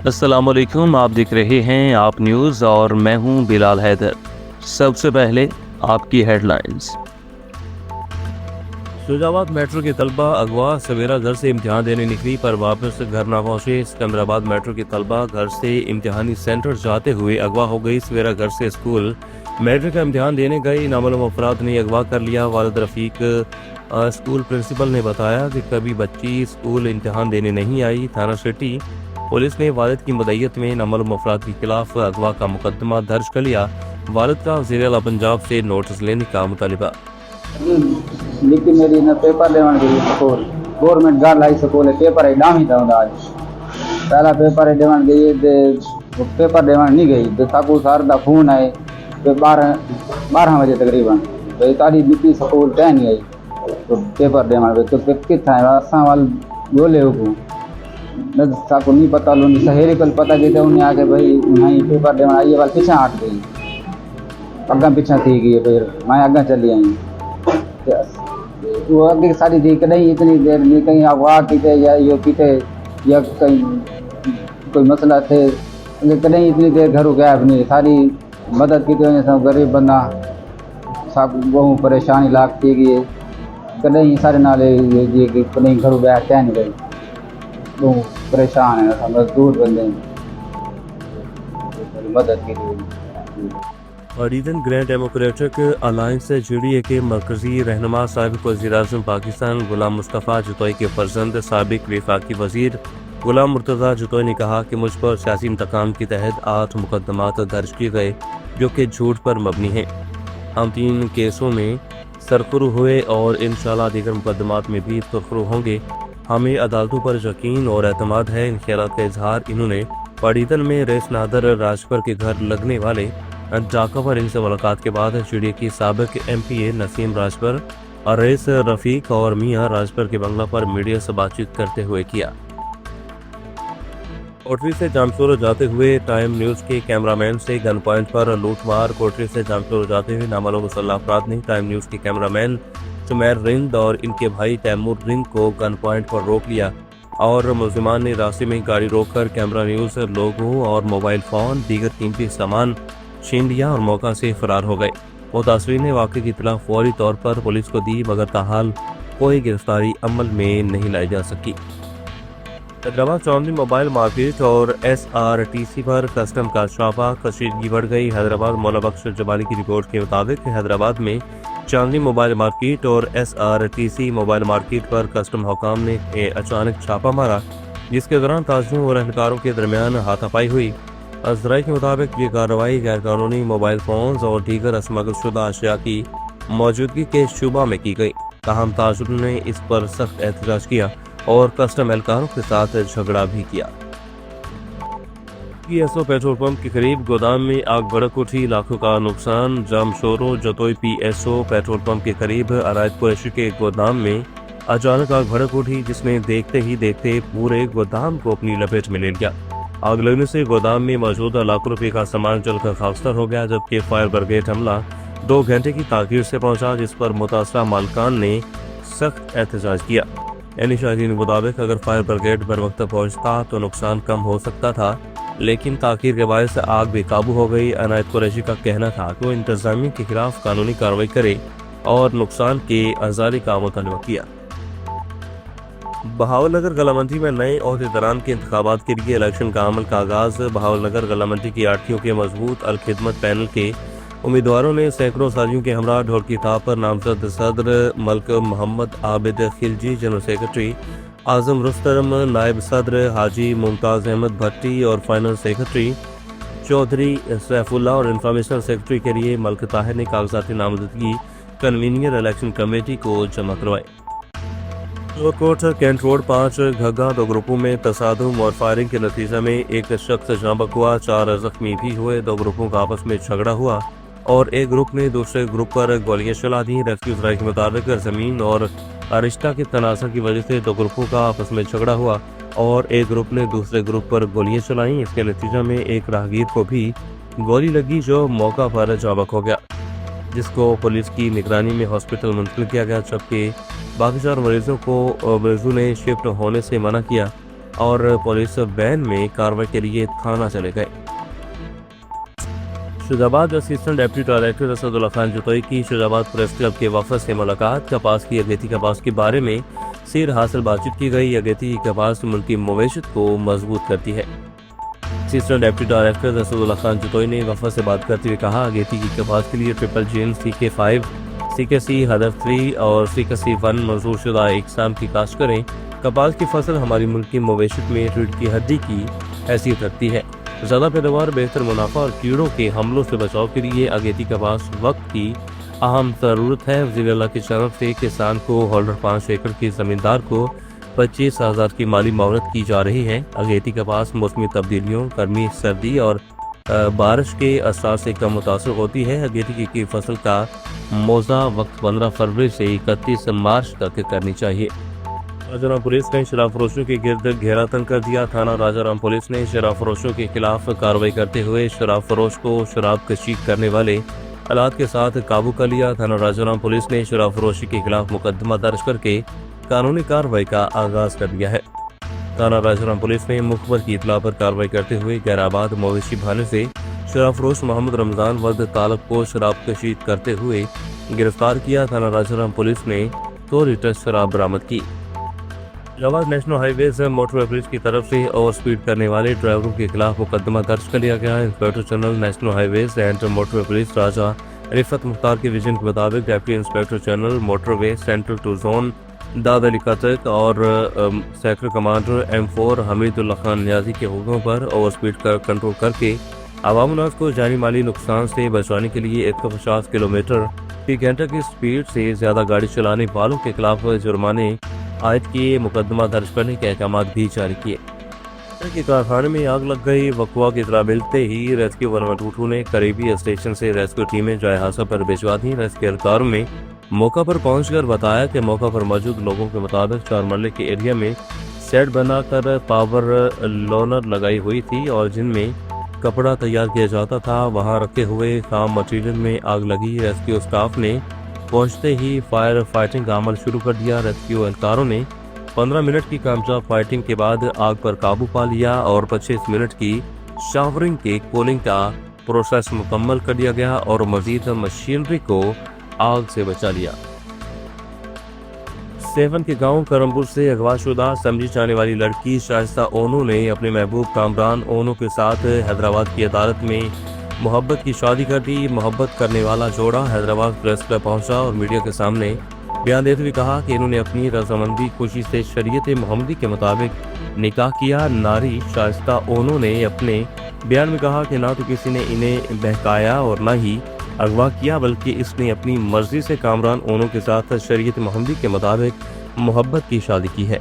अस्सलाम वालेकुम, आप देख रहे हैं आप न्यूज़ और मैं हूं बिलाल हैदर। सबसे पहले आपकी हेडलाइंस। शुजाबाद मेट्रो के तलबा अगवा, सवेरा घर से इम्तिहान देने निकली पर वापस घर ना पहुंचे। सिकंदराबाद मेट्रो के तलबा घर से इम्तिहानी सेंटर जाते हुए अगवा हो गई। सवेरा घर से स्कूल मेट्रिक का इम्तिहान देने गई नामालूम अफराद ने अगवा कर लिया। वालिद रफीक स्कूल प्रिंसिपल ने बताया कि कभी बच्ची स्कूल इम्तिहान देने नहीं आई। थाना सिटी पुलिस ने वालिद की मदईयत में नामालूम अफराद के खिलाफ अगवा का मुकदमा दर्ज कर लिया। वालिद का वज़ीर आला पंजाब से नोटिस लेने का मुतालिबा। लेकिन मेरी न पेपर लेवन गई स्कूल गवर्नमेंट गाल आई स्कूल पेपर है डामी था आज पहला पेपर है देवन गई पेपर देवन नहीं गई तो साकू सर दा फोन आए 12 बजे तकरीबन भाई तारी बीपी स्कूल कह नहीं आई तो पेपर देवन गई तो कितना है असा वाल बोले को न साकू नहीं पता लो सहेली कल पता की उन्हें आके भाई नहीं पेपर देवन आई वाल पीछे हट गई अग्गा पीछा थी गई फिर मैं अग्गा चली आई वो अगे सारी थी कहीं इतनी देर नहीं कहीं अगवा कीते या यो कीते या कहीं कोई मसला थे कहीं इतनी देर घर गैब नहीं सारी मदद की सब गरीब बंदा सब बहुत परेशानी लागती गई कहीं सारे नाले कहीं घर बैठ कह नहीं गई बहुत परेशान है सब मजदूर बंदे मदद की। अरीदन ग्रैंड डेमोक्रेटिक अलायंस से जुड़ी के मरकजी रहनुमा साबिक वज़ीर-ए-आज़म पाकिस्तान गुलाम मुस्तफ़ा जतोई के फर्जंद साबिक वफाकी वज़ीर गुलाम मुर्तज़ा जतोई ने कहा कि मुझ पर सियासी इंतकाम के तहत 8 मुकदमात दर्ज किए गए जो कि झूठ पर मबनी हैं। हम 3 केसों में सरखुरू हुए और इंशाअल्लाह दीगर मुकदमात में भी सरखुरू होंगे। हमें अदालतों पर यकीन और एतमाद है। इन ख्यालात का इजहार इन्होंने पड़ीदन में रेस नादर राजपर के घर लगने वाले डाका पर इनसे मुलाकात के बाद चिड़िया की साबिक MPA नसीम राजपर, अरेस रफीक और मियां राजपर के बंगला पर मीडिया से बातचीत करते हुए किया। कोटरी से जामशोर जाते हुए टाइम न्यूज़ के कैमरामैन से गन पॉइंट पर लूटमार। कोटरी से जामशोर जाते हुए नामालूम मुसल्लह अफराद ने टाइम न्यूज़ के कैमरामैन सुमैर रिंद और इनके भाई तैमूर रिंद को गन पॉइंट पर रोक लिया और मुलजिमान ने रास्ते में गाड़ी रोककर कैमरा न्यूज़ लोगो और मोबाइल फ़ोन दीगर कीमती सामान छीन लिया और मौका से फरार हो गए। मुतासरीन ने वाक़े की इत्तला फौरी तौर पर पुलिस को दी मगर ताहाल कोई गिरफ्तारी अमल में नहीं लाई जा सकी। हैदराबाद चांदनी मोबाइल मार्केट और SRTC पर कस्टम का छापा, कशीदगी बढ़ गई। हैदराबाद मौला बख्श जबाली की रिपोर्ट के मुताबिक हैदराबाद में चांदनी मोबाइल मार्केट और SRTC मोबाइल मार्केट पर कस्टम हुकाम ने अचानक छापा मारा जिसके दौरान ताजिरों और एहलकारों के दरमियान हाथापाई हुई। अजराई के मुताबिक ये कार्रवाई गैर कानूनी मोबाइल फोन्स और दीगर स्मगल शुदा अशिया की मौजूदगी के शुबा में की गई। ताहम ताजुरों ने इस पर सख्त एहतजाज किया और कस्टम एहलकारों के साथ झगड़ा भी किया। PSO पेट्रोल पंप के करीब गोदाम में आग भड़क उठी, लाखों का नुकसान। Jamshoro Jatoi PSO petrol pump के करीब अरायत कुरैशी के गोदाम में अचानक आग भड़क उठी जिसने देखते ही देखते पूरे गोदाम को अपनी लपेट में ले लिया। आग लगने से गोदाम में मौजूद लाखों रुपए का सामान जलकर खाकसार हो गया जबकि फायर ब्रिगेड अमला 2 घंटे की ताखीर से पहुंचा जिस पर मुतासरा मालकान ने सख्त एहतजाज किया। यानी शाहीन के मुताबिक अगर फायर ब्रिगेड बर वक्त पहुंचता तो नुकसान कम हो सकता था लेकिन ताखीर के बायस आग बेकाबू हो गई। अनायत कुरैशी का कहना था कि वो इंतजामिया के खिलाफ कानूनी कार्रवाई करे और नुकसान के अजारी का मुतालबा किया। बहावलनगर गलामंडी में नए ओहदेदारान के इंतखाबात के लिए इलेक्शन का अमल का आगाज। बहावलनगर गलामंडी की आठियों के मजबूत अलखिदमत पैनल के उम्मीदवारों ने सैकड़ों साजियों के हमरा ढोल की ताब पर नामजद सदर मलक मोहम्मद आबिद खिलजी, जनरल सेक्रेटरी आजम रुस्तम, नायब सदर हाजी मुमताज़ अहमद भट्टी और फाइनल सेक्रेटरी चौधरी सैफुल्ला और इंफॉर्मेशन सेक्रेटरी के लिए मलक ताहिर ने कागजाती नामजदगी कन्वीनियर इलेक्शन कमेटी को जमा करवाई। कोट कैंट रोड 5 घग्गा 2 ग्रुपों में तसादुम और फायरिंग के नतीजे में एक शख्स जांबक हुआ, 4 जख्मी भी हुए। 2 ग्रुपों का आपस में झगड़ा हुआ और एक ग्रुप ने दूसरे ग्रुप पर गोलियां चला दी। रेस्क्यू सराय के मुताबिक जमीन और अरिश्ता के तनाज़ा की वजह से 2 ग्रुपों का आपस में झगड़ा हुआ और एक ग्रुप ने दूसरे ग्रुप पर गोलियां चलाई। इसके नतीजे में एक राहगीर को भी गोली लगी जो मौका पर जांबक हो गया जिसको पुलिस की निगरानी में हॉस्पिटल मुंतकिल किया गया जबकि बाकी 4 मरीजों ने शिफ्ट होने से मना किया। اور पुलिस वैन में कार्रवाई के लिए थाना चले गए। Shujabad assistant deputy director Asadullah Khan Jatoi की शुजाबाद प्रेस क्लब के वफद से मुलाकात। कपास की अगेती कपास के बारे में सैर हासिल बातचीत की गई। अगेती की कपास मुल्की मवेशियत को मजबूत करती है। Assistant deputy director Asadullah Khan Jatoi ने वफद से बात करते हुए कहा, अगेती की कपास के लिए ट्रिपल जीन CK5, CKC हदर 3 और CKC 1 मंजूर शुदा इकसाम की काश्त करें। कपास की फसल हमारी मुल्क की मवेशियत में रीढ़ की हड्डी की हैसियत रखती है। ज़्यादा पैदावार, बेहतर मुनाफा और कीड़ों के हमलों से बचाव के लिए अगेती कपास वक्त की अहम ज़रूरत है। वज़ीर आला की तरफ से किसान को होल्डर 5 एकड़ के ज़मींदार को 25,000 की माली मुआवनत की जा रही है। अगेती कपास मौसमी तब्दीलियों, गर्मी, सर्दी और बारिश के असर से कम मुतासर होती है। अगेती की फसल का मौजा वक्त 15 फरवरी से 31 मार्च तक करनी चाहिए। राजाराम पुलिस ने शराब फरोशों के गिर्द घेरा तंग कर दिया। थाना राजाराम पुलिस ने शराब फरोशों के खिलाफ कार्रवाई करते हुए शराब फरोश को शराब कशीद करने वाले आलात के साथ काबू कर लिया। थाना राजाराम पुलिस ने शराब फरोशी के खिलाफ मुकदमा दर्ज करके कानूनी कार्रवाई का आगाज कर दिया है। थाना राजाराम पुलिस ने मुखबर की इतला पर कार्रवाई करते हुए गैराबाद मवेशी भाने से शराब फरोश मोहम्मद रमजान वल्द तालब को शराब कशीद करते हुए गिरफ्तार किया। थाना राजाराम पुलिस ने 2 लीटर शराब बरामद की। जवाब नेशनल हाईवे से मोटरवे पुलिस की तरफ से ओवर स्पीड करने वाले ड्राइवरों के खिलाफ मुकदमा दर्ज कर लिया गया है। Inspector general national highways and motorway police Raja Riffat Mukhtar के विजन के मुताबिक deputy inspector general motorway central two zone Dad Ali Katak और sector commander M4 Hamidullah Khan Niazi के हुक्म पर ओवर स्पीड कर कंट्रोल करके आवाम को जानी माली नुकसान से बचाने के लिए 150 किलोमीटर फी घंटे की स्पीड से ज्यादा गाड़ी चलाने वालों के खिलाफ जुर्माने आयद किए, मुकदमा दर्ज करने के अहकाम भी जारी किए। के कारखाने में आग लग गई। वकवा की इतला मिलते ही रेस्क्यू 112 ने करीबी स्टेशन से रेस्क्यू टीमें जाए हादसा पर भिजवा दी। रेस्क्यू एहलकारों ने मौका पर पहुंचकर बताया कि मौका पर मौजूद लोगों के मुताबिक 4 मरले के एरिया में सेट बनाकर पावर लोनर लगाई हुई थी और जिनमें कपड़ा तैयार किया जाता था, वहां रखे हुए खाम मटीरियल में आग लगी। रेस्क्यू स्टाफ ने पहुंचते ही फायर फाइटिंग का अमल शुरू कर दिया। रेस्क्यू एहलकारों ने 15 मिनट की कामयाब फाइटिंग के बाद आग पर काबू पा लिया और 25 मिनट की शावरिंग के कूलिंग का प्रोसेस मुकम्मल कर दिया गया और मजीद मशीनरी को आग से बचा लिया। सेवन के गांव करमपुर से अगवाशुदा समझी जाने वाली लड़की शाइस्ता ओनू ने अपने महबूब कामरान ओनू के साथ हैदराबाद की अदालत में मोहब्बत की शादी कर दी। मोहब्बत करने वाला जोड़ा हैदराबाद प्रेस क्लब पहुंचा और मीडिया के सामने बयान देते हुए कहा कि इन्होंने अपनी रजामंदी खुशी से शरीयत मोहम्मदी के मुताबिक निकाह किया। नारी शाइस्ता ओनू ने अपने बयान में कहा कि ना तो किसी ने इन्हें बहकाया और ना ही अगवा किया, बल्कि इसने अपनी मर्जी से कामरान ओनू के साथ शरीयत मोहम्मदी के मुताबिक मोहब्बत की शादी की है।